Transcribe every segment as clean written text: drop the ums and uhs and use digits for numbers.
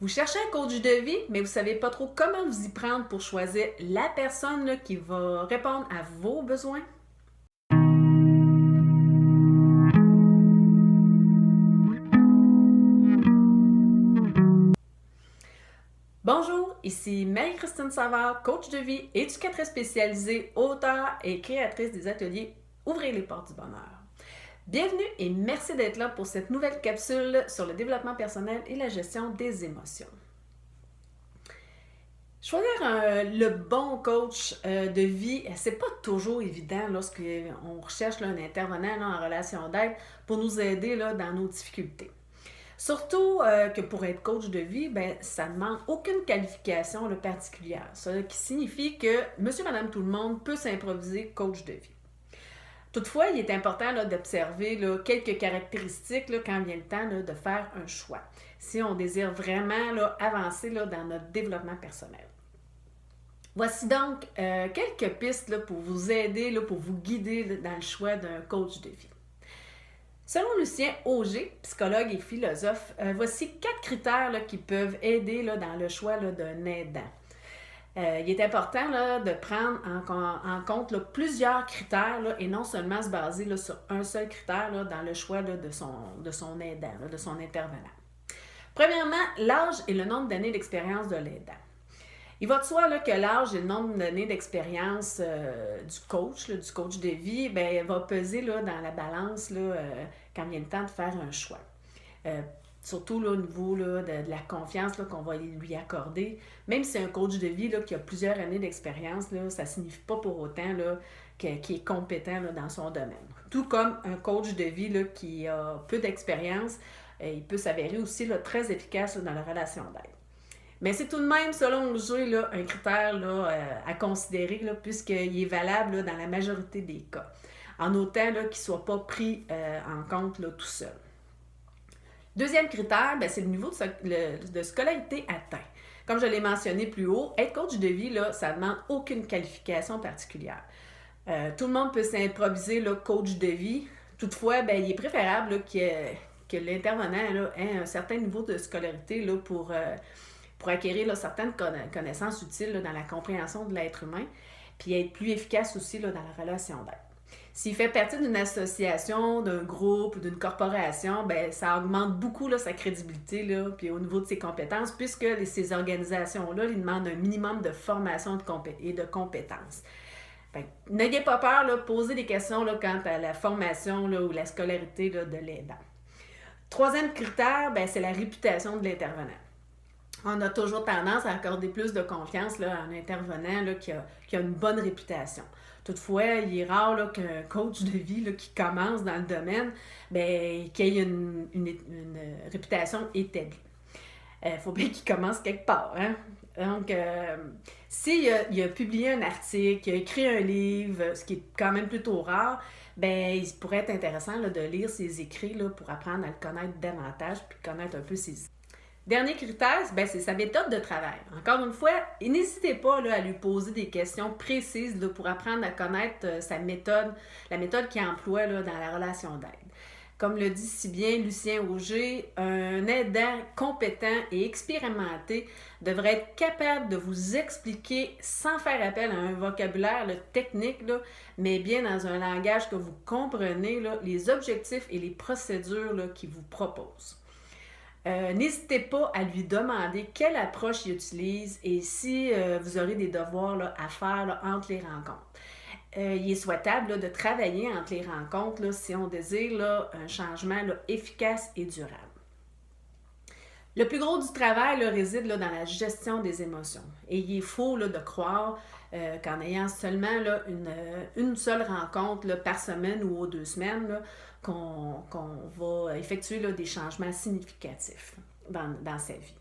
Vous cherchez un coach de vie, mais vous ne savez pas trop comment vous y prendre pour choisir la personne qui va répondre à vos besoins? Bonjour, ici Marie-Christine Savard, coach de vie, éducatrice spécialisée, auteure et créatrice des ateliers Ouvrez les portes du bonheur. Bienvenue et merci d'être là pour cette nouvelle capsule sur le développement personnel et la gestion des émotions. Choisir le bon coach de vie, c'est pas toujours évident lorsqu'on recherche un intervenant en relation d'aide pour nous aider dans nos difficultés. Surtout que pour être coach de vie, ça ne demande aucune qualification particulière. Ce qui signifie que monsieur, madame, tout le monde peut s'improviser coach de vie. Toutefois, il est important d'observer quelques caractéristiques quand vient le temps de faire un choix, si on désire vraiment avancer dans notre développement personnel. Voici donc quelques pistes pour vous aider, pour vous guider dans le choix d'un coach de vie. Selon Lucien Auger, psychologue et philosophe, voici 4 critères qui peuvent aider dans le choix d'un aidant. Il est important de prendre en compte plusieurs critères et non seulement se baser sur un seul critère dans le choix de son aidant, de son intervenant. Premièrement, l'âge et le nombre d'années d'expérience de l'aidant. Il va de soi que l'âge et le nombre d'années d'expérience du coach de vie, va peser dans la balance quand vient le temps de faire un choix. Surtout au niveau de la confiance qu'on va lui accorder. Même si c'est un coach de vie qui a plusieurs années d'expérience, ça ne signifie pas pour autant qu'il est compétent dans son domaine. Tout comme un coach de vie qui a peu d'expérience, il peut s'avérer aussi très efficace dans la relation d'aide. Mais c'est tout de même, selon Auger, un critère à considérer puisqu'il est valable dans la majorité des cas, en autant qu'il ne soit pas pris en compte tout seul. Deuxième critère, c'est le niveau de scolarité atteint. Comme je l'ai mentionné plus haut, être coach de vie, ça ne demande aucune qualification particulière. Tout le monde peut s'improviser coach de vie. Toutefois, il est préférable que l'intervenant ait un certain niveau de scolarité pour acquérir certaines connaissances utiles dans la compréhension de l'être humain, puis être plus efficace aussi dans la relation d'aide. S'il fait partie d'une association, d'un groupe ou d'une corporation, ça augmente beaucoup sa crédibilité puis au niveau de ses compétences, puisque ces organisations-là lui demandent un minimum de formation et de compétences. N'ayez pas peur, posez des questions quant à la formation ou la scolarité de l'aidant. Troisième critère, c'est la réputation de l'intervenant. On a toujours tendance à accorder plus de confiance à un intervenant qui a une bonne réputation. Toutefois, il est rare qu'un coach de vie qui commence dans le domaine qu'il ait une réputation établie. Il faut bien qu'il commence quelque part. Hein? Donc, s'il a publié un article, il a écrit un livre, ce qui est quand même plutôt rare, il pourrait être intéressant de lire ses écrits pour apprendre à le connaître davantage puis connaître un peu ses idées. Dernier critère, c'est sa méthode de travail. Encore une fois, n'hésitez pas à lui poser des questions précises pour apprendre à connaître sa méthode, la méthode qu'il emploie dans la relation d'aide. Comme le dit si bien Lucien Auger, un aidant compétent et expérimenté devrait être capable de vous expliquer sans faire appel à un vocabulaire technique, mais bien dans un langage que vous comprenez, les objectifs et les procédures qu'il vous propose. N'hésitez pas à lui demander quelle approche il utilise et si vous aurez des devoirs à faire entre les rencontres. Il est souhaitable de travailler entre les rencontres si on désire un changement efficace et durable. Le plus gros du travail réside dans la gestion des émotions. Et il est faux de croire qu'en ayant seulement une seule rencontre par semaine ou aux 2 semaines, qu'on va effectuer des changements significatifs dans sa vie.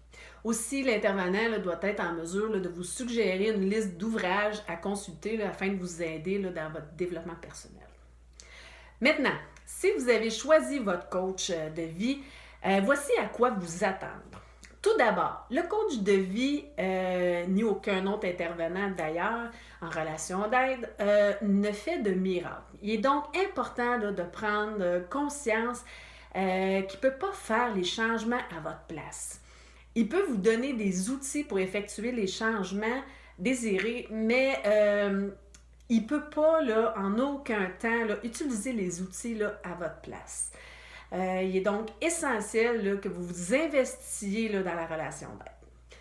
Aussi, l'intervenant doit être en mesure de vous suggérer une liste d'ouvrages à consulter afin de vous aider dans votre développement personnel. Maintenant, si vous avez choisi votre coach de vie, voici à quoi vous attendre. Tout d'abord, le coach de vie, ni aucun autre intervenant d'ailleurs en relation d'aide, ne fait de miracle. Il est donc important de prendre conscience qu'il ne peut pas faire les changements à votre place. Il peut vous donner des outils pour effectuer les changements désirés, mais il ne peut pas, là, en aucun temps, là, utiliser les outils là, à votre place. Il est donc essentiel là, que vous vous investissiez là, dans la relation d'aide.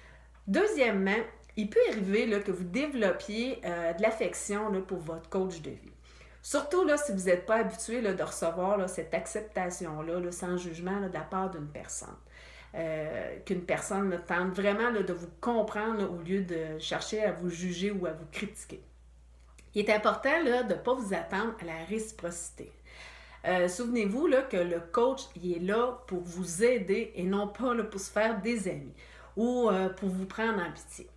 Deuxièmement, il peut arriver là, que vous développiez de l'affection là, pour votre coach de vie. Surtout là, si vous n'êtes pas habitué là, de recevoir là, cette acceptation-là là, sans jugement là, de la part d'une personne. Qu'une personne là, tente vraiment là, de vous comprendre là, au lieu de chercher à vous juger ou à vous critiquer. Il est important là, de ne pas vous attendre à la réciprocité. Souvenez-vous là, que le coach il est là pour vous aider et non pas là, pour se faire des amis ou pour vous prendre en pitié.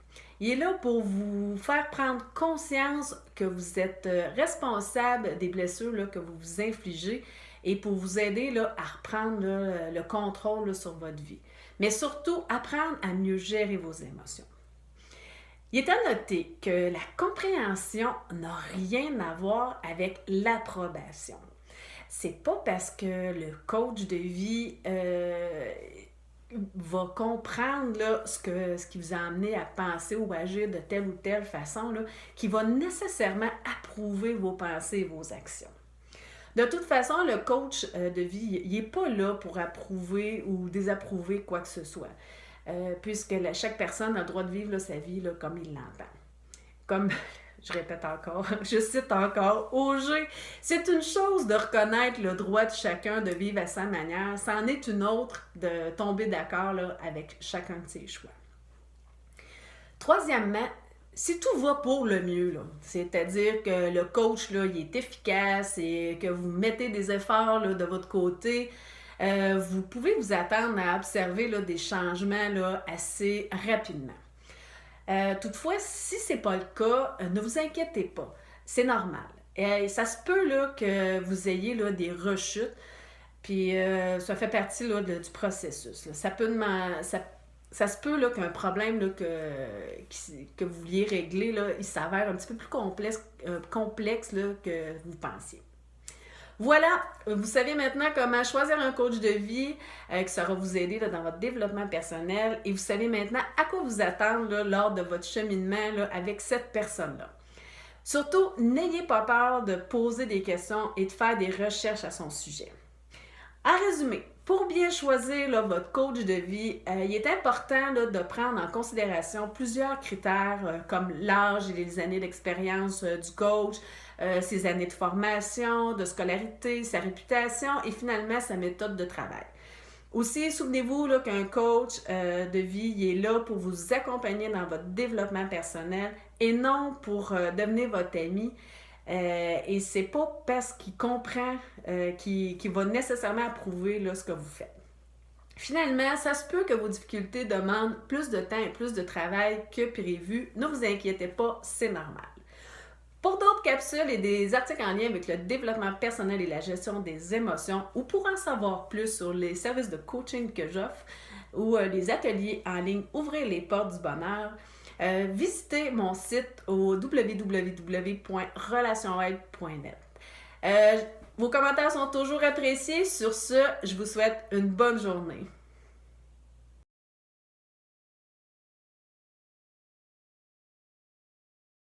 Il est là pour vous faire prendre conscience que vous êtes responsable des blessures là, que vous vous infligez et pour vous aider là, à reprendre là, le contrôle là, sur votre vie. Mais surtout, apprendre à mieux gérer vos émotions. Il est à noter que la compréhension n'a rien à voir avec l'approbation. C'est pas parce que le coach de vie va comprendre là, ce qui vous a amené à penser ou agir de telle ou telle façon là, qu'il va nécessairement approuver vos pensées et vos actions. De toute façon, le coach de vie, il n'est pas là pour approuver ou désapprouver quoi que ce soit, puisque chaque personne a le droit de vivre là, sa vie là, comme il l'entend. Comme je répète encore, je cite encore, Auger, c'est une chose de reconnaître le droit de chacun de vivre à sa manière, c'en est une autre de tomber d'accord là, avec chacun de ses choix. Troisièmement, si tout va pour le mieux, là, c'est-à-dire que le coach là, il est efficace et que vous mettez des efforts là, de votre côté, vous pouvez vous attendre à observer là, des changements là, assez rapidement. Toutefois, si ce n'est pas le cas, ne vous inquiétez pas. C'est normal. Ça se peut là, que vous ayez là, des rechutes, puis ça fait partie là, du processus. Là. Ça se peut là, qu'un problème là, que vous vouliez régler, là, il s'avère un petit peu plus complexe là, que vous pensiez. Voilà, vous savez maintenant comment choisir un coach de vie qui saura vous aider là, dans votre développement personnel et vous savez maintenant à quoi vous attendre là, lors de votre cheminement là, avec cette personne-là. Surtout, n'ayez pas peur de poser des questions et de faire des recherches à son sujet. En résumé, pour bien choisir là, votre coach de vie, il est important là, de prendre en considération plusieurs critères comme l'âge et les années d'expérience du coach, ses années de formation, de scolarité, sa réputation et finalement sa méthode de travail. Aussi, souvenez-vous là, qu'un coach de vie il est là pour vous accompagner dans votre développement personnel et non pour devenir votre ami. Et c'est pas parce qu'il comprend qu'il va nécessairement approuver là, ce que vous faites. Finalement, ça se peut que vos difficultés demandent plus de temps et plus de travail que prévu. Ne vous inquiétez pas, c'est normal. Pour d'autres capsules et des articles en lien avec le développement personnel et la gestion des émotions, ou pour en savoir plus sur les services de coaching que j'offre ou les ateliers en ligne Ouvrez les portes du bonheur, visitez mon site au www.relationaide.net. Vos commentaires sont toujours appréciés. Sur ce, je vous souhaite une bonne journée.